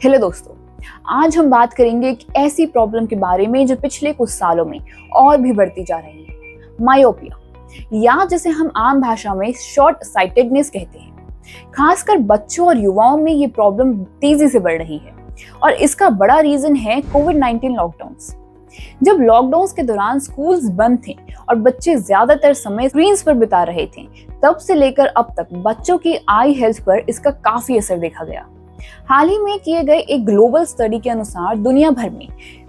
Hello दोस्तों, आज हम बात करेंगे एक ऐसी प्रॉब्लम के बारे में जो पिछले कुछ सालों में और भी बढ़ती जा रही है, मायोपिया, या जिसे हम आम भाषा में शॉर्ट साइटेडनेस कहते हैं। खासकर बच्चों और युवाओं में ये प्रॉब्लम तेजी से बढ़ रही है और इसका बड़ा रीजन है कोविड-19 लॉकडाउन्स। जब लॉकडाउन के दौरान स्कूल्स बंद थे और बच्चे ज्यादातर समय स्क्रीन्स पर बिता रहे थे, तब से लेकर अब तक बच्चों की आई हेल्थ पर इसका काफी असर देखा गया। हाल ही में किए गए एक ग्लोबल स्टडी के अनुसार दुनिया भर में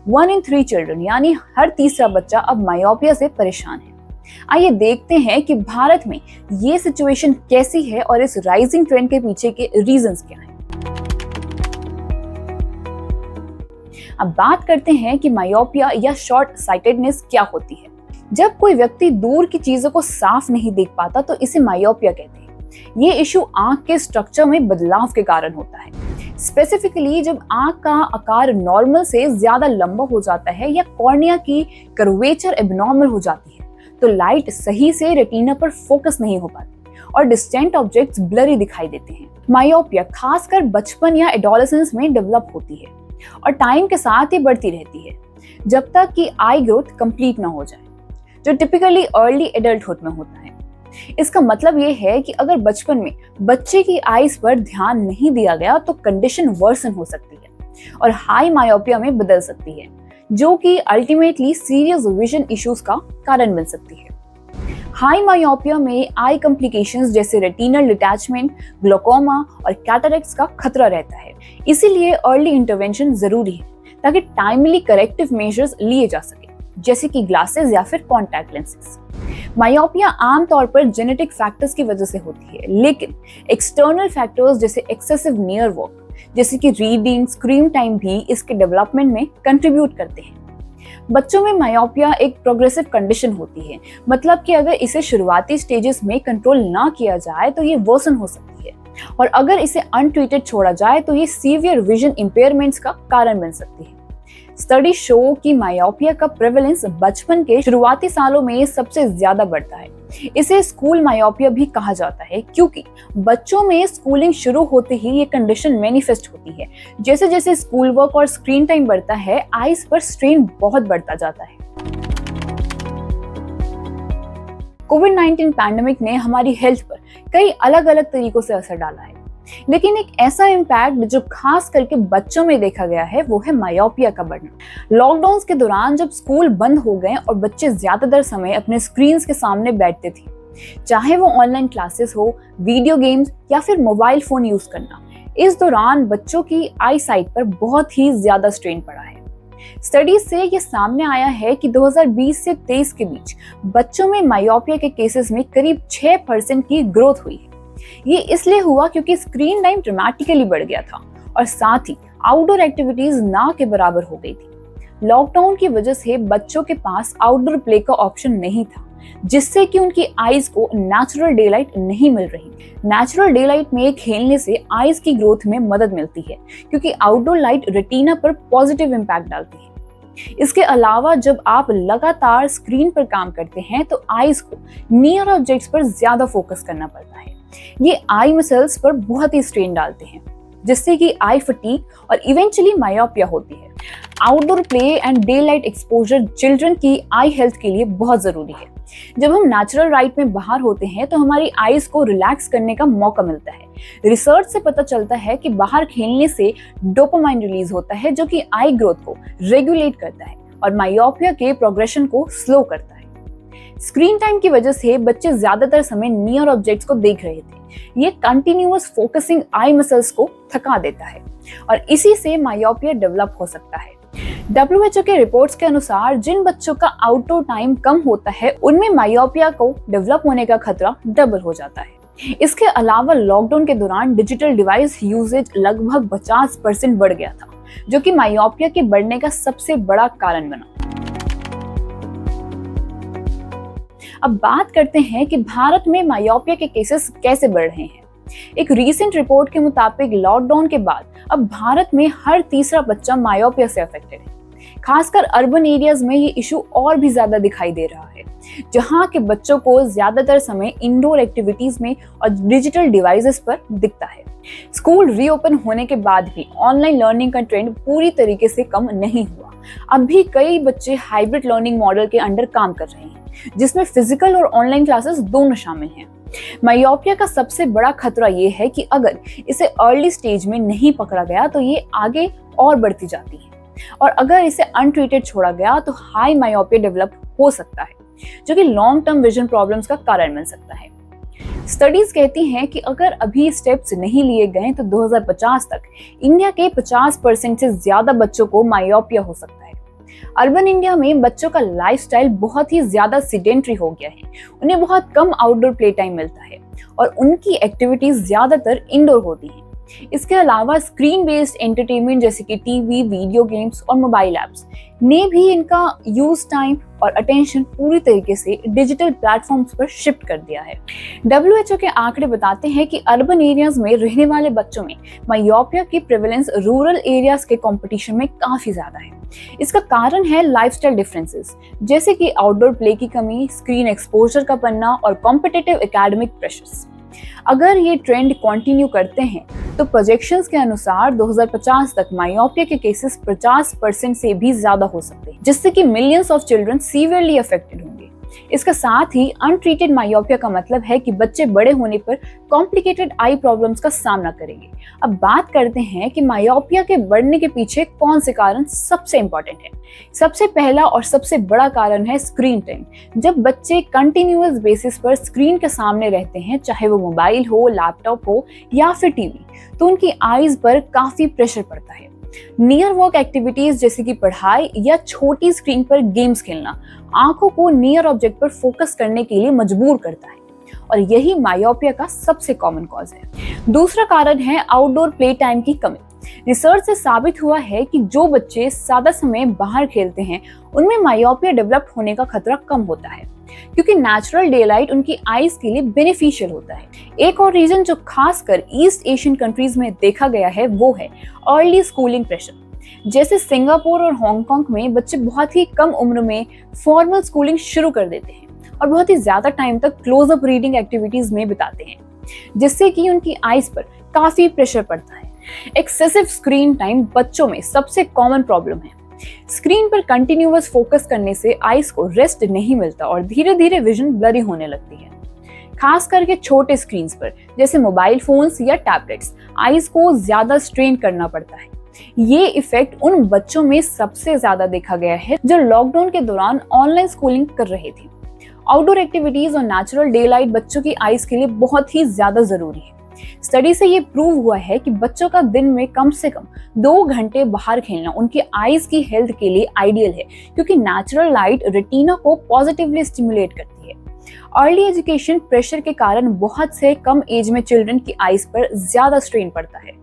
1 in 3 चिल्ड्रन यानी हर तीसरा बच्चा अब मायोपिया से परेशान है। आइए देखते हैं कि भारत में ये सिचुएशन कैसी है और इस राइजिंग ट्रेंड के पीछे के रीजंस क्या हैं। अब बात करते हैं कि मायोपिया या शॉर्ट साइटेडनेस क्या होती है। जब कोई व्यक्ति दूर की चीजों को साफ नहीं देख पाता तो इसे मायोपिया कहते हैं। ये इशू आंख के स्ट्रक्चर में बदलाव के कारण होता है। स्पेसिफिकली जब आंख का आकार नॉर्मल से ज्यादा लंबा हो जाता है या कॉर्निया की कर्वेचर एबनॉर्मल हो जाती है, तो लाइट सही से रेटिना पर फोकस नहीं हो पाती और डिस्टेंट ऑब्जेक्ट्स ब्लरी दिखाई देते हैं। मायोपिया खासकर बचपन या एडोलेसेंस में डेवलप होती है और टाइम के साथ ही बढ़ती रहती है जब तक कि आई ग्रोथ कंप्लीट ना हो जाए, जो टिपिकली अर्ली एडल्टहुड में होता है। इसका मतलब ये है कि अगर बचपन में बच्चे की आईज पर ध्यान नहीं दिया गया तो कंडीशन वर्सन हो सकती है और हाई मायोपिया में बदल सकती है, जो कि अल्टीमेटली सीरियस विजन इश्यूज का कारण बन सकती है। हाई मायोपिया में आई कॉम्प्लिकेशंस जैसे रेटिनल डिटैचमेंट, ग्लोकोमा और कैटरेक्ट्स का खतरा रहता है। इसीलिए अर्ली इंटरवेंशन जरूरी है ताकि टाइमली करेक्टिव मेजर्स लिए जा सके, जैसे कि ग्लासेस या फिर कॉन्टैक्ट लेंसेज। मायोपिया आमतौर पर जेनेटिक फैक्टर्स की वजह से होती है, लेकिन एक्सटर्नल फैक्टर्स जैसे एक्सेसिव नियर वर्क, जैसे कि रीडिंग, स्क्रीन टाइम भी इसके डेवलपमेंट में कंट्रीब्यूट करते हैं। बच्चों में मायोपिया एक प्रोग्रेसिव कंडीशन होती है, मतलब कि अगर इसे शुरुआती स्टेजेस में कंट्रोल ना किया जाए तो ये वर्सन हो सकती है और अगर इसे अनट्रीटेड छोड़ा जाए तो ये सीवियर विजन इंपेयरमेंट्स का कारण बन सकती है। स्टडी शो कि मायोपिया का प्रेवलेंस बचपन के शुरुआती सालों में सबसे ज्यादा बढ़ता है। इसे स्कूल मायोपिया भी कहा जाता है क्योंकि बच्चों में स्कूलिंग शुरू होते ही ये कंडीशन मैनिफेस्ट होती है। जैसे जैसे स्कूल वर्क और स्क्रीन टाइम बढ़ता है, आईज पर स्ट्रेन बहुत बढ़ता जाता है। कोविड-19 पैंडेमिक ने हमारी हेल्थ पर कई अलग अलग तरीकों से असर डाला है, लेकिन एक ऐसा इम्पैक्ट जो खास करके बच्चों में देखा गया है वो है मायोपिया का बढ़ना। लॉकडाउन के दौरान जब स्कूल बंद हो गए और बच्चे ज्यादातर समय अपने स्क्रीन्स के सामने बैठते थे, चाहे वो ऑनलाइन क्लासेस हो, वीडियो गेम्स या फिर मोबाइल फोन यूज करना, इस दौरान बच्चों की आई साइट पर बहुत ही ज्यादा स्ट्रेन पड़ा है। स्टडीज से ये सामने आया है कि 2020 से 23 के बीच बच्चों में मायोपिया के केसेस में करीब 6% की ग्रोथ हुई है। ये इसलिए हुआ क्योंकि स्क्रीन टाइम ड्रामेटिकली बढ़ गया था और साथ ही आउटडोर एक्टिविटीज ना के बराबर हो गई थी। लॉकडाउन की वजह से बच्चों के पास आउटडोर प्ले का ऑप्शन नहीं था, जिससे कि उनकी आईज को नेचुरल डे लाइट नहीं मिल रही। नेचुरल डे लाइट में खेलने से आईज की ग्रोथ में मदद मिलती है क्योंकि आउटडोर लाइट रेटिना पर पॉजिटिव इम्पैक्ट डालती है। इसके अलावा जब आप लगातार स्क्रीन पर काम करते हैं तो आईज को नियर ऑब्जेक्ट्स पर ज्यादा फोकस करना पड़ता है। ये आई मसल्स पर बहुत ही स्ट्रेन डालते हैं, जिससे कि आई फटीग और इवेंचुअली मायोपिया होती है। Outdoor play and day light exposure children की आई हेल्थ के लिए बहुत जरूरी है। जब हम नेचुरल लाइट में बाहर होते हैं तो हमारी आईज को रिलैक्स करने का मौका मिलता है। रिसर्च से पता चलता है कि बाहर खेलने से डोपामाइन रिलीज होता है, जो कि आई ग्रोथ को रेगुलेट करता है और मायोपिया के प्रोग्रेशन को स्लो करता है। स्क्रीन टाइम की वजह से बच्चे ज्यादातर समय नियर ऑब्जेक्ट्स को देख रहे थे। ये कंटिन्यूअस फोकसिंग आई मसल्स को थका देता है और इसी से मायोपिया डेवलप हो सकता है। WHO के रिपोर्ट्स के अनुसार जिन बच्चों का आउटडोर टाइम कम होता है उनमें मायोपिया को डेवलप होने का खतरा डबल हो जाता है। इसके अलावा लॉकडाउन के दौरान डिजिटल डिवाइस यूजेज लगभग 50% बढ़ गया था, जो कि मायोपिया के बढ़ने का सबसे बड़ा कारण बना। अब बात करते हैं कि भारत में मायोपिया के केसेस कैसे बढ़ रहे हैं। एक रीसेंट रिपोर्ट के मुताबिक लॉकडाउन के बाद अब भारत में हर तीसरा बच्चा मायोपिया से अफेक्टेड है। खासकर अर्बन एरियाज में ये इशू और भी ज्यादा दिखाई दे रहा है, जहां के बच्चों को ज्यादातर समय इंडोर एक्टिविटीज में और डिजिटल डिवाइसेस पर दिखता है। स्कूल रीओपन होने के बाद भी ऑनलाइन लर्निंग का ट्रेंड पूरी तरीके से कम नहीं हुआ। अब भी कई बच्चे हाइब्रिड लर्निंग मॉडल के अंडर काम कर रहे हैं, जिसमें फिजिकल और ऑनलाइन क्लासेस दोनों शामिल हैं। मायोपिया का सबसे बड़ा खतरा ये है कि अगर इसे अर्ली स्टेज में नहीं पकड़ा गया तो ये आगे और बढ़ती जाती है, और अगर इसे अनट्रीटेड छोड़ा गया तो हाई मायोपिया डेवलप हो सकता है, जो कि लॉन्ग टर्म विजन प्रॉब्लम्स का कारण बन सकता है। स्टडीज कहती हैं कि अगर अभी स्टेप्स नहीं लिए गए तो 2050 तक इंडिया के 50% से ज्यादा बच्चों को मायोपिया हो सकता है। अर्बन इंडिया में बच्चों का लाइफस्टाइल बहुत ही ज्यादा सीडेंट्री हो गया है। उन्हें बहुत कम आउटडोर प्ले टाइम मिलता है और उनकी एक्टिविटीज ज्यादातर इंडोर होती हैं। इसके अलावा स्क्रीन बेस्ड एंटरटेनमेंट जैसे कि टीवी, वीडियो गेम्स और मोबाइल ऐप्स ने भी इनका यूज टाइम और अटेंशन पूरी तरीके से डिजिटल प्लेटफॉर्म्स पर शिफ्ट कर दिया है। WHO के आंकड़े बताते हैं कि अर्बन एरियाज में रहने वाले बच्चों में मायोपिया की प्रेवलेंस रूरल एरियाज के कंपटीशन में काफी ज्यादा है। इसका कारण है लाइफस्टाइल डिफरेंसेस, जैसे कि आउटडोर प्ले की कमी, स्क्रीन एक्सपोजर का बनना और कॉम्पिटिटिव एकेडमिक प्रेशर्स। अगर ये ट्रेंड कंटिन्यू करते हैं तो प्रोजेक्शंस के अनुसार 2050 तक मायोपिया के केसेस 50% से भी ज्यादा हो सकते हैं, जिससे कि millions of children severely affected होंगे। इसके साथ ही अनट्रीटेड मायोपिया का मतलब है कि बच्चे बड़े होने पर कॉम्प्लिकेटेड आई प्रॉब्लम्स का सामना करेंगे। अब बात करते हैं कि मायोपिया के बढ़ने के पीछे कौन से कारण सबसे इंपॉर्टेंट है। सबसे पहला और सबसे बड़ा कारण है स्क्रीन टाइम। जब बच्चे कंटिन्यूअस बेसिस पर स्क्रीन के सामने रहते हैं, चाहे वो मोबाइल हो, लैपटॉप हो या फिर टीवी, तो उनकी आईज पर काफी प्रेशर पड़ता है। नियर वर्क एक्टिविटीज जैसे कि पढ़ाई या छोटी स्क्रीन पर गेम्स खेलना आंखों को नियर ऑब्जेक्ट पर फोकस करने के लिए मजबूर करता है, और यही मायोपिया का सबसे कॉमन कॉज है। दूसरा कारण है आउटडोर प्ले टाइम की कमी। रिसर्च से साबित हुआ है कि जो बच्चे ज्यादा समय बाहर खेलते हैं उनमें मायोपिया डेवलप होने का खतरा कम होता है, क्योंकि नेचुरल डे लाइट उनकी आईज के लिए बेनिफिशियल होता है। एक और रीजन जो खासकर ईस्ट एशियन कंट्रीज में देखा गया है वो है अर्ली स्कूलिंग प्रेशर। जैसे सिंगापुर और हांगकांग में बच्चे बहुत ही कम उम्र में फॉर्मल स्कूलिंग शुरू कर देते हैं और बहुत ही ज्यादा टाइम तक क्लोज अप रीडिंग एक्टिविटीज में बिताते हैं, जिससे कि उनकी आईज पर काफी प्रेशर पड़ता है। एक्सेसिव स्क्रीन टाइम बच्चों में सबसे कॉमन प्रॉब्लम है। स्क्रीन पर कंटिन्यूअस फोकस करने से आईज को रेस्ट नहीं मिलता और धीरे धीरे विजन ब्लरी होने लगती है। खास करके छोटे स्क्रीन पर जैसे मोबाइल फोन्स या टैबलेट्स आईज को ज्यादा स्ट्रेन करना पड़ता है। ये इफेक्ट उन बच्चों में सबसे ज्यादा देखा गया है जो लॉकडाउन के दौरान ऑनलाइन स्कूलिंग कर रहे थे। आउटडोर एक्टिविटीज और नेचुरल डे लाइट बच्चों की आईज के लिए बहुत ही ज्यादा जरूरी है। स्टडी से ये प्रूव हुआ है कि बच्चों का दिन में कम से कम 2 घंटे बाहर खेलना उनकी आईज की हेल्थ के लिए आइडियल है, क्योंकि नेचुरल लाइट रेटिना को पॉजिटिवली स्टिमुलेट करती है। अर्ली एजुकेशन प्रेशर के कारण बहुत से कम एज में चिल्ड्रन की आईज पर ज्यादा स्ट्रेन पड़ता है,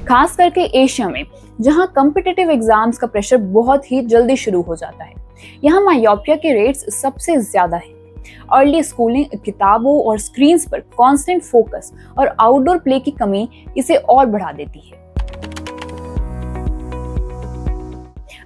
खास करके एशिया में जहां कॉम्पिटिटिव एग्जाम्स का प्रेशर बहुत ही जल्दी शुरू हो जाता है। यहाँ मायोपिया के रेट्स सबसे ज्यादा है। अर्ली स्कूलिंग, किताबों और स्क्रीन्स पर कांस्टेंट फोकस और आउटडोर प्ले की कमी इसे और बढ़ा देती है।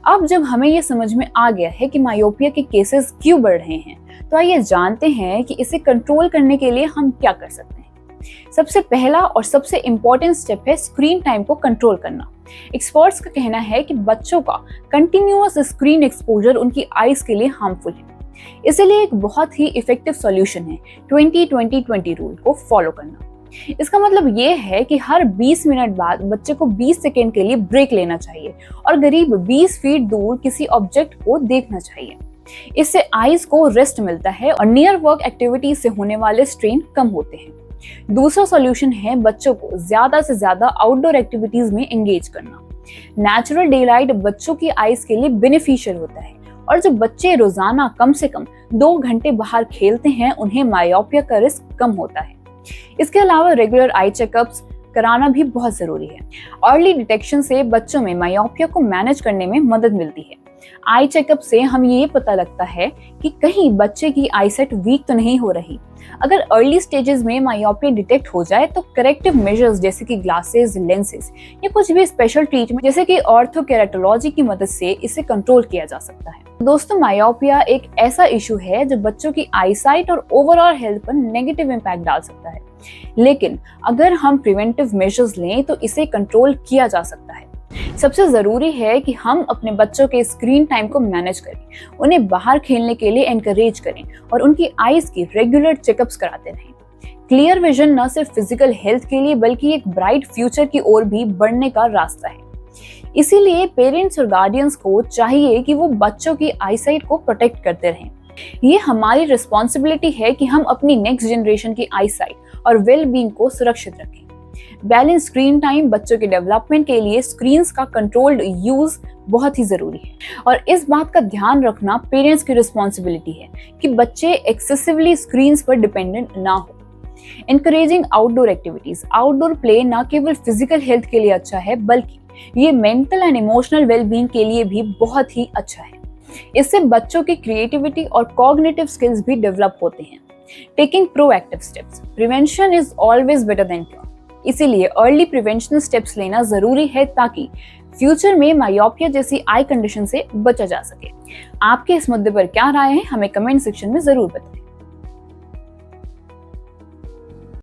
अब जब हमें ये समझ में आ गया है कि मायोपिया के केसेस क्यों बढ़ रहे हैं, तो आइए जानते हैं कि इसे कंट्रोल करने के लिए हम क्या कर सकते हैं। सबसे पहला और सबसे इम्पोर्टेंट स्टेप है स्क्रीन टाइम को कंट्रोल करना। एक्सपर्ट्स का कहना है कि बच्चों का कंटिन्यूअस स्क्रीन एक्सपोजर उनकी आईज के लिए हार्मफुल है। इसलिए एक बहुत ही इफेक्टिव सॉल्यूशन है 20-20-20 रूल को फॉलो करना। इसका मतलब ये है कि हर 20 मिनट बाद बच्चे को 20 सेकेंड के लिए ब्रेक लेना चाहिए और करीब 20 फीट दूर किसी ऑब्जेक्ट को देखना चाहिए। इससे आईज को रेस्ट मिलता है और नियर वर्क एक्टिविटीज से होने वाले स्ट्रेन कम होते हैं। दूसरा सॉल्यूशन है बच्चों को ज्यादा से ज्यादा आउटडोर एक्टिविटीज में एंगेज करना। नेचुरल डे लाइट बच्चों की आईज के लिए बेनिफिशियल होता है, और जो बच्चे रोजाना कम से कम 2 घंटे बाहर खेलते हैं उन्हें मायोपिया का रिस्क कम होता है। इसके अलावा रेगुलर आई चेकअप्स कराना भी बहुत जरूरी है। अर्ली डिटेक्शन से बच्चों में मायोपिया को मैनेज करने में मदद मिलती है। आई चेकअप से हमें ये पता लगता है कि कहीं बच्चे की आईसाइट वीक तो नहीं हो रही। अगर अर्ली स्टेजेस में मायोपिया डिटेक्ट हो जाए तो करेक्टिव मेजर्स जैसे कि ग्लासेस, लेंसेज या कुछ भी स्पेशल ट्रीटमेंट जैसे कि ऑर्थोकेराटोलॉजी की मदद से इसे कंट्रोल किया जा सकता है। दोस्तों, मायोपिया एक ऐसा इशू है जो बच्चों की आईसाइट और ओवरऑल हेल्थ पर नेगेटिव इम्पैक्ट डाल सकता है, लेकिन अगर हम प्रिवेंटिव मेजर्स लें तो इसे कंट्रोल किया जा सकता है। सबसे जरूरी है कि हम अपने बच्चों के स्क्रीन टाइम को मैनेज करें, उन्हें बाहर खेलने के लिए एनकरेज करें और उनकी आईज की रेगुलर चेकअप्स कराते रहें। क्लियर विजन न सिर्फ फिजिकल हेल्थ के लिए बल्कि एक ब्राइट फ्यूचर की ओर भी बढ़ने का रास्ता है। इसीलिए पेरेंट्स और गार्डियंस को चाहिए कि वो बच्चों की आईसाइट को प्रोटेक्ट करते रहें। ये हमारी रिस्पॉन्सिबिलिटी है कि हम अपनी नेक्स्ट जनरेशन की आईसाइट और वेल बीइंग को सुरक्षित रखें। बैलेंस स्क्रीन टाइम बच्चों के डेवलपमेंट के लिए स्क्रीन्स का कंट्रोल्ड यूज बहुत ही जरूरी है और इस बात का ध्यान रखना पेरेंट्स की रिस्पॉन्सिबिलिटी है कि बच्चे एक्सेसिवली स्क्रीन्स पर डिपेंडेंट ना हो। Encouraging outdoor activities, outdoor play न केवल फिजिकल हेल्थ के लिए अच्छा है बल्कि ये मेंटल एंड इमोशनल वेलबींग के लिए भी बहुत ही अच्छा है। इससे बच्चों की क्रिएटिविटी और कॉग्निटिव स्किल्स भी डेवलप होते हैं। Taking proactive steps, prevention is always better than cure. इसीलिए अर्ली प्रिवेंशनल स्टेप्स लेना जरूरी है ताकि फ्यूचर में मायोपिया जैसी आई कंडीशन से बचा जा सके। आपके इस मुद्दे पर क्या राय है, हमें कमेंट सेक्शन में जरूर बताएं।